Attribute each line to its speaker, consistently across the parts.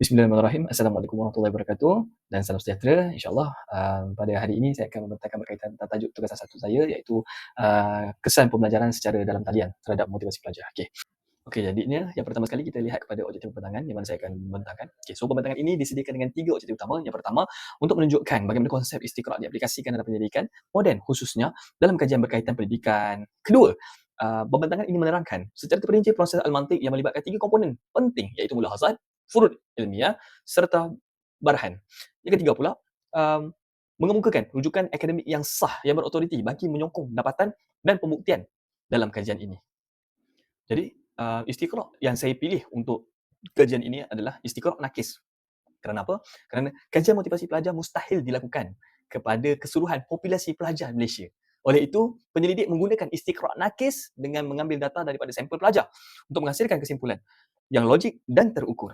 Speaker 1: Bismillahirrahmanirrahim. Assalamualaikum warahmatullahi wabarakatuh dan salam sejahtera. InsyaAllah pada hari ini saya akan membentangkan berkaitan tentang tajuk tugasan satu saya iaitu kesan pembelajaran secara dalam talian terhadap motivasi pelajar. Okey, jadinya yang pertama sekali kita lihat kepada objektif pembentangan yang mana saya akan membentangkan. So pembentangan ini disediakan dengan 3 objektif utama. Yang pertama, untuk menunjukkan bagaimana konsep istiqra' diaplikasikan dalam pendidikan moden khususnya dalam kajian berkaitan pendidikan. Kedua, pembentangan ini menerangkan secara terperinci proses al-mantiq yang melibatkan 3 komponen penting iaitu mulahazat, furud ilmiah serta barhan. Yang ketiga pula, mengemukakan rujukan akademik yang sah yang berautoriti bagi menyokong dapatan dan pembuktian dalam kajian ini. Jadi, istiqra' yang saya pilih untuk kajian ini adalah istiqra' nakis. Kerana apa? Kerana kajian motivasi pelajar mustahil dilakukan kepada keseluruhan populasi pelajar Malaysia. Oleh itu, penyelidik menggunakan istiqra' nakis dengan mengambil data daripada sampel pelajar untuk menghasilkan kesimpulan yang logik dan terukur.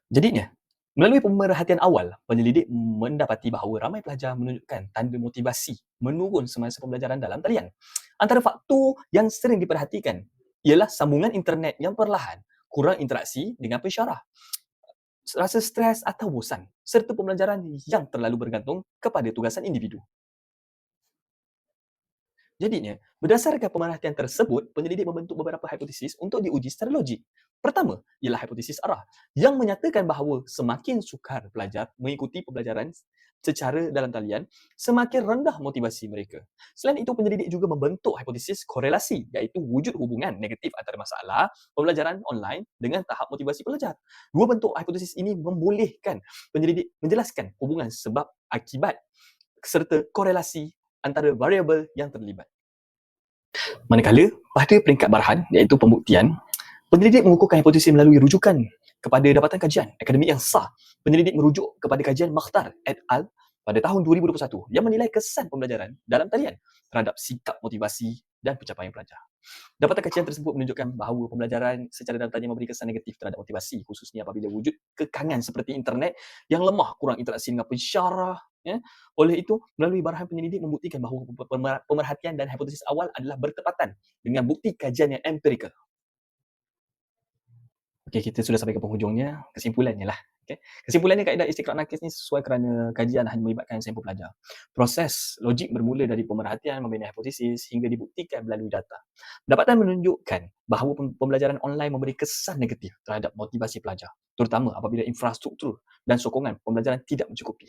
Speaker 1: Jadinya, melalui pemerhatian awal, penyelidik mendapati bahawa ramai pelajar menunjukkan tanda motivasi menurun semasa pembelajaran dalam talian. Antara faktor yang sering diperhatikan ialah sambungan internet yang perlahan, kurang interaksi dengan pensyarah, rasa stres atau bosan, serta pembelajaran yang terlalu bergantung kepada tugasan individu. Jadinya, berdasarkan pemerhatian tersebut, penyelidik membentuk beberapa hipotesis untuk diuji secara logik. Pertama, ialah hipotesis arah yang menyatakan bahawa semakin sukar pelajar mengikuti pembelajaran secara dalam talian, semakin rendah motivasi mereka. Selain itu, penyelidik juga membentuk hipotesis korelasi, iaitu wujud hubungan negatif antara masalah pembelajaran online dengan tahap motivasi pelajar. Dua bentuk hipotesis ini membolehkan penyelidik menjelaskan hubungan sebab akibat serta korelasi antara variabel yang terlibat. Manakala, pada peringkat barhan, iaitu pembuktian, penyelidik mengukuhkan hipotesis melalui rujukan kepada dapatan kajian akademik yang sah. Penyelidik merujuk kepada kajian Makhtar et al. Pada tahun 2021 yang menilai kesan pembelajaran dalam talian terhadap sikap motivasi dan pencapaian pelajar. Dapatan kajian tersebut menunjukkan bahawa pembelajaran secara dalam talian memberi kesan negatif terhadap motivasi, khususnya apabila wujud kekangan seperti internet yang lemah, kurang interaksi dengan pensyarah. Oleh itu, melalui barhan penyelidik membuktikan bahawa pemerhatian dan hipotesis awal adalah bertepatan dengan bukti kajian yang empirikal. Okey, kita sudah sampai ke penghujungnya. Kesimpulannya lah. Okay. Kesimpulannya, kaedah istiqra' nakis ni sesuai kerana kajian hanya melibatkan sampel pelajar. Proses logik bermula dari pemerhatian, membina hipotesis hingga dibuktikan melalui data. Dapatan menunjukkan bahawa pembelajaran online memberi kesan negatif terhadap motivasi pelajar, terutama apabila infrastruktur dan sokongan pembelajaran tidak mencukupi.